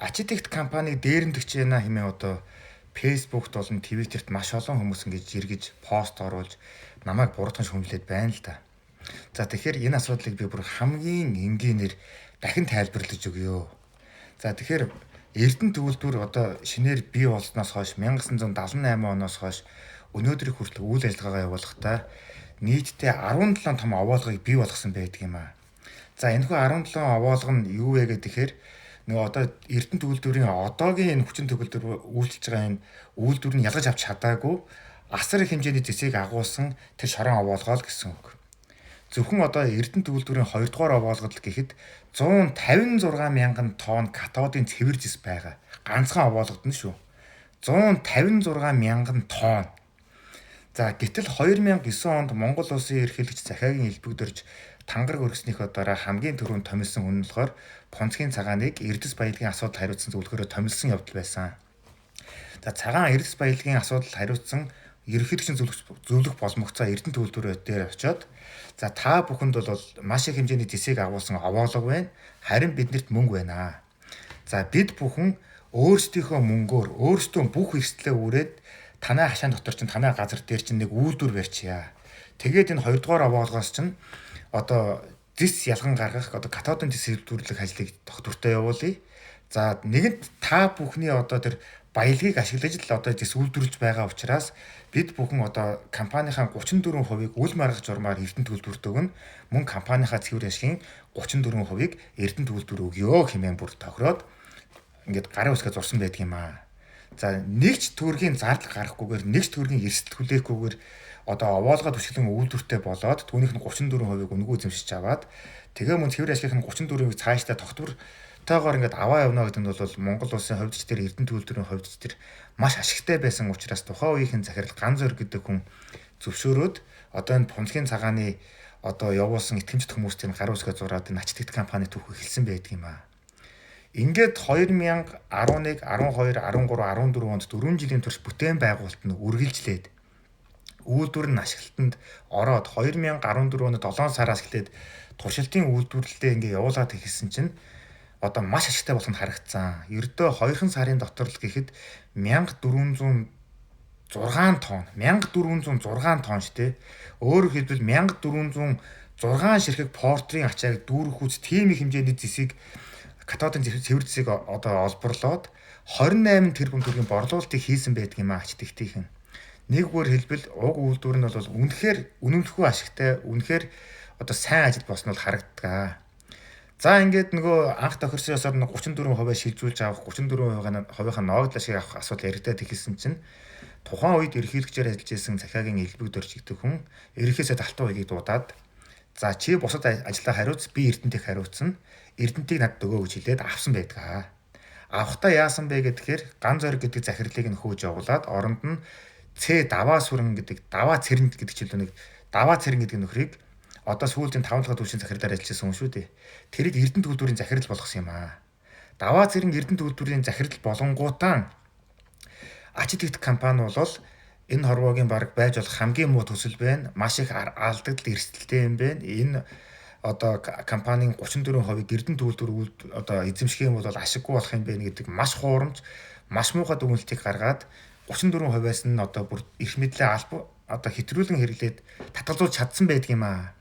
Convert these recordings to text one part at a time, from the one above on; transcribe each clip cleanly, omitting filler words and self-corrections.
Архитект компаниг дээрэмдэгч байна хэмээн одоо Facebook-т болон Twitter-т маш олон хүмүүс ингэж эргэж пост оруулж намайг буруутган шүмжлээд байна л да. За тэгэхээр энэ асуудлыг би бүр хамгийн энгийнээр дахин тайлбарлаж өгье. За тэгэхээр Эрдэнэ төвлөрд одоо шинээр бий болсноос хойш 1978 оноос хойш өнөөдрийг хүртэл үйл ажиллагаагаа явуулахдаа нийтдээ 17 том овоолгыг бий болгосон байдаг юм аа. За энэхүү 17 овоолго нь юу вэ гэхээр нөгөө одоо Эрдэнэ төвлөрийн одоогийн энэ хүчин төгөлдөр үйлчилж байгаа энэ үйлдвэр нь ялгаж авч чадаагүй асар их хэмжээний зэсийг агуулсан тэр шорон овоолгоо л гэсэн үг. Зөвхөн одоо Эрдэнэ төвлөрийн 2 дугаар овоолгод л гэхэд 156 мянган тонн катодын цэвэр зэс байгаа. Ганцхан овоолгод нь шүү. 156 мянган тонн. За гэтэл 2009 онд Монгол улсын ерөнхийлөгч захиагийн элбэгдэрж тангараг өргөснийхөө дараа хамгийн түрүүнд томилсон хүн нь болохоор Понцгийн цагааныг Эрдэс баялагын асуудал хариуцсан зөвлөхөөрөө томилсон явдал байсан. За цагаан Эрдэс баялагын асуудал хариуцсан ерөнхийлөгчийн зөвлөх боломжтой Эрдэнэ төвлөрөө дээр очиод за та бүхэнд бол маш их хэмжээний зэсийг агуулсан овоолго байна. Харин биднэрт мөнгө байна. За бид бүхэн өөрсдийнхөө мөнгөөр өөрсдөө бүх эрсдлээ үрээд танай хашаан дотор чинь танай газар дээр чинь нэг үйлдвэр барьчихъя. Тэгээд энэ 2 дугаар овоолгоос чинь одоо зис ялган гаргах одоо катодын зис үйлдвэрлэх ажлыг тогтвортой явуулъя. За нэгэнт та бүхний одоо тэр баялагийг ашиглаж л одоо зис үйлдвэрлэж байгаа учраас бид бүхэн одоо компанийнхаа 34%-ийг үл маргах журмаар Эрдэнэ төвлөрдөг нь мөн компанийнхаа цэвэр ашигын 34%-ийг Эрдэнэ төвлөр өгөө хэмээн бүр тохироод ингээд гарын үсгээ зурсан байдаг юм аа. За нэгч төгрөгийн зардал гарахгүйгээр нэгч төгрөгийн эрсдэл хүлээхгүйгээр одоо овоолгоо түшиглэн үйлдвэртэй болоод түүнийх нь 34%-ийг үнэгүй эзэмшиж аваад тэгээ мөн цэвэр ажлынх нь 34%-ийг цаашдаа тогтвортойгоор ингээд аваа явна гэдэг нь бол Монгол улсын хувьдч тэр Эрдэнэ төвлөрийн хувьдч тэр маш ашигтай байсан учраас тухайн үеийн захирал Ган Зор гэдэг хүн зөвшөөрөөд одоо энэ Понцгийн цагааны одоо явуулсан итгэмжт хүмүүсийн гарын үсгээ зураад энэ архитект компани түүх эхэлсэн байдаг юм аа. Ингээд 2011, 12, 13, 14 онд 4 жилийн турш бүтээн байгуулалт нь үргэлжлээд үйлдвэр нь ашиглалтанд ороод 2014 онд 7 сараас эхлээд туршилтын үйлдвэрлэлээ ингээ явуулаад эхэлсэн чинь одоо маш ашигтай болох нь харагдсан. Ердөө 2 сарын дотор л гэхэд 1406 тонн, 1406 тонн шүү дээ. Өөрөөр хэлбэл 1406 ширхэг портрийн ачааг дүүрэх үс тийм их хэмжээний зэсийг катодын цэвэр зэсийг одоо олборлоод 28 тэрбум төгрөгийн борлуулалтыг хийсэн байдаг юм аа архитектийн. Нэггээр хэлбэл уг үйлдвэр нь бол үнэхээр үнэмлэхүй ашигтай, үнэхээр одоо сайн ажил болсон нь харагддаг. За ингээд нөгөө анх тохирсон ёсоор 34% шилжүүлж авах, 34%-ийн ногдол ашиг авах асуудал яригдаад ихсэн чинь тухайн үед ерөнхийлөгчөөр ажиллаж исэн захиагийн элбэгдэрч гэдэг хүн ерөнхийдөө талтан үеийг дуудаад за чи бусад ажлаа хариуц, би Эрдэнэтийг хариуцсан. Эрдэнэтийг надад өгөө гэж хэлээд авсан байдаг. Авахтаа яасан бэ гэхээр Ган Зориг гэдэг захирлыг нь хөөж явуулаад оронд нь Ц даваа сүрэн гэдэг даваа цэрэнд гэдэг чиглэл нэг даваа цэрэн гэдэг нөхрийг одоо сүүлийн 5 дахь төвшин захирлаар ажилласан хүн шүү дээ. Тэрийг Эрдэнэ төвлөрийн захирал болгосон юм аа. Даваа цэрэн Эрдэнэ төвлөрийн захирал болонгуудаа архитект компани бол энэ хорвоогийн баг байж болох хамгийн муу төсөл байна. Маш их алдагдал эрсдэлтэй юм байна. Энэ одоо компанийн 34%-ийг Эрдэнэ төвлөр одоо эзэмших юм бол ашиггүй болох юм байна гэдэг маш хуурамч, маш муухай дүгнэлтийг гаргаад 34%-аас нь одоо бүр их мэдлээ одоо хэтрүүлэн хэрэглээд татгалзуулж чадсан байдаг юм аа.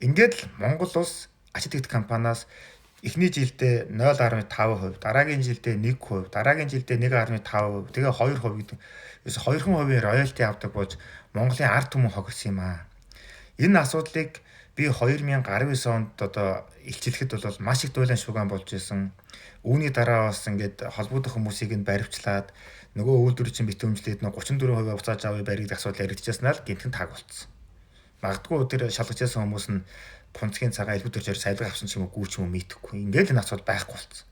Ингээд л Монгол улс архитект компаниас эхний жилдээ 0.5%, дараагийн жилдээ 1%, дараагийн жилдээ 1.5%, тэгээ 2% гэдэг ерөөс 2% роялти авдаг болж Монголын ард түмэн хохирсон юм аа. Энэ асуудлыг би 2019 онд одоо илчлэхэд бол маш их дуйлан шугаан болж исэн. Үүний дараа бас ингээд холбогдох хүмүүсийг нь баривчлаад нөгөө үйлдвэр чинь битүүмжлээд 34% уцааж авъя баригдах асуудал яригдчихснаа л гинтхэн таг болцсон. Магадгүй тэр шалгаж ясан хүмүүс нь Понцгийн цагаан элбэгдэрч сайлга авсан ч юм уу гүүч юм мэдхгүй. Ингээд энэ асуудал байхгүй болцсон.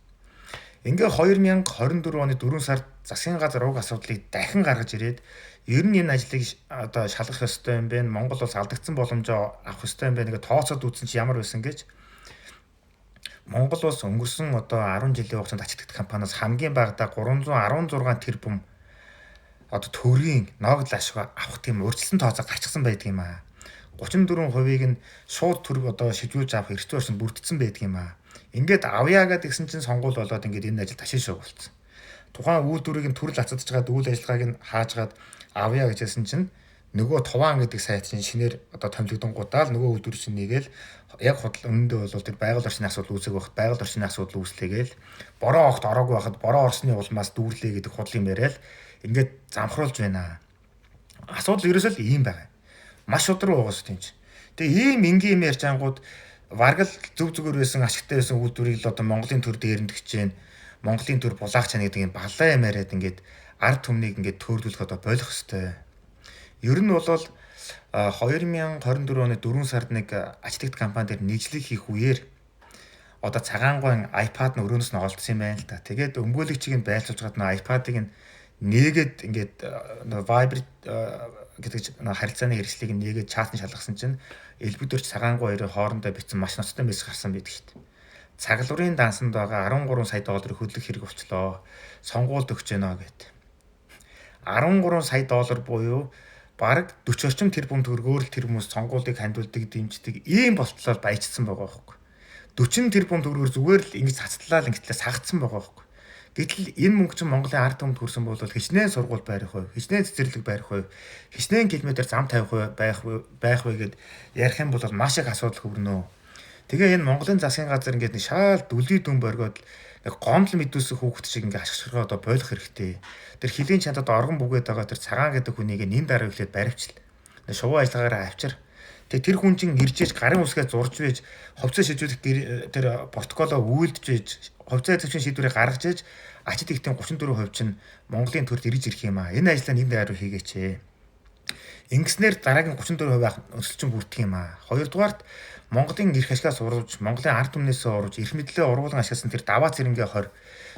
Ингээ 2024 оны 4 сард засгийн газар уг асуудлыг дахин гаргаж ирээд ер нь энэ ажлыг одоо шалгах ёстой юм байна. Монгол улс алдагдсан боломжоо авах ёстой юм байна гэж тооцоод үзсэн чи ямар байсан гэж Монгол улс өнгөрсөн одоо 10 жилийн хугацаанд архитект компаниас хамгийн багадаа 316 тэрбум одоо төгрөгийн ногдол ашиг авах тийм урьдчилсан тооцоо гарчсан байдаг юм аа. 34%-ийг нь шууд төр одоо шижүүлж авах эрсдэл орчинд бүрдсэн байдаг юм аа. Ингээд авъя гэдгсэн чинь сонгуул болоод ингээд энэ ажил ташин шоу болцсон. Тухайн үйлдвэрийг нь төрөл ацадж байгаа үйл ажиллагааг нь хаажгаад авъя гэжсэн чинь нөгөө Туван гэдэг сайт чинь шинээр одоо томилогдонгуудаа л нөгөө үйлдвэр чинь нэгээл яг үнэндээ бол тэр байгаль орчны асуудал үүсэх багт байгаль орчны асуудал үүслэгээл бороо огт ороогүй байхад бороо орсны улмаас дүүрлээ гэдэг худлын яриад ингээд замхруулж байна. Асуудал ерөөсөө л ийм байгаа. Маш шудраг угаас тийм ч. Тэгээ ийм энгийн юм ярьж ангууд бараг л зөв зүгээр байсан ашигтай байсан үйлдвэрийг л одоо Монголын төр дээрэндгэж जैन Монголын төр булаач чана гэдэг юм балаа юм яриад ингээд ард түмнийг ингээд төөрдүүлэх одоо болох хэвээр. Ер нь бол 2024 оны 4 сард нэг архитект компани дээр нийслэг хийх үеэр одоо цагаангуйн iPad нь өрөөнөөс нь олдсон юм байна л да. Тэгээд өмгөөлөгчийг нь байлцуулж гад нөө iPad-ыг нь нээгээд ингээд Viber гэдэг харилцааны хэрэгслийг нээгээд чатн шалгасан чинь элбүдэрч цагаангуй хоёрын хоорондоо бичсэн маш ноцтой мессеж гарсан байдаг шүү дээ. Цаглуурын дансанд байгаа 13 сая долларыг хөдлөх хэрэг болчлоо. Сонгуульд өгч гэнэ гэд. 13 сая доллар буюу бараг 40 орчим тэрбум төгрөгөөр л тэр хүмүүс сонгуулийг хандуулдаг, дэмждэг ийм болтлоо баяжсан байгаа байхгүй. 40 тэрбум төгрөгөөр зүгээр л ингэж цацлаа л ингэтлээ сагцсан байгаа байхгүй. Гэтэл энэ мөнгө чинь Монголын ард түмэнд хүрсэн бол хичнээн сургууль байрах вэ, хичнээн цэцэрлэг байрах вэ, хичнээн километр зам тавих вэ, байх вэ гэд ярих юм бол маш их асуудал хүрнэ. Тэгээ энэ Монголын засгийн газар ингээд шаал дүлий дүн боргоод гомдол мэдүүлсэн хүүхэд шиг ингээд ашигшгаа одоо болох хэрэгтэй. Тэр хилийн чандад оргон бүгээд байгаа тэр цагаан гэдэг хүнийг нин дараа ихлээд баривчил. Шувуу ажиллагаараа авчир. Тэгээ тэр хүн чинь иржээж гарын үсгээ зурж байж ховцоо шижүүлэх тэр протоколоо үйлдэж байж ховцоо эзэмшин шийдвэрийг гаргаж ээж ачид ихтэн 34% чинь Монголын төрд ирж ирэх юм аа. Энэ ажлаа нин дараа хийгээч. Ингэснээр дараагийн 34% өсөлчин бүрдэх юм аа. Хоёрдугаарт Монголын эрх ашигаас урвж, Монголын ард түмнээс урвж, эрх мэдлээ ургуулган ашигласан тэр даваа цэрэнгээ 20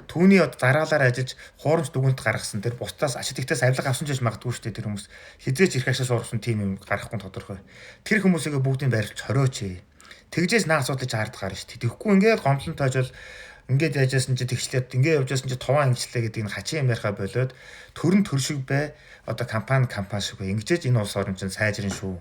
түүний дараалалаар ажиллаж хуурамч дүгнэлт гаргасан тэр бусдаас ачид ихтээс авилга авсан ч гэж магадгүй шүү дээ тэр хүмүүс. Хизээч эрх ашигаас урвсан тим юм гарахгүй тодорхой. Тэр хүмүүсийг бүгдийг барьж хориоч. Тэгжээс наа асуудлыг хард гарна шүү дээ. Тэгэхгүй ингээд гомдлон тоожвол ингээд яажсэн чи тэгчлээд ингээд явжсэн чи туван ингэчлээ гэдэг энэ хачин юм ярихаа болоод төрн төр шиг бай одоо компани шиг бай. Ингэжээж энэ улс орн чинь сайжрын шүү.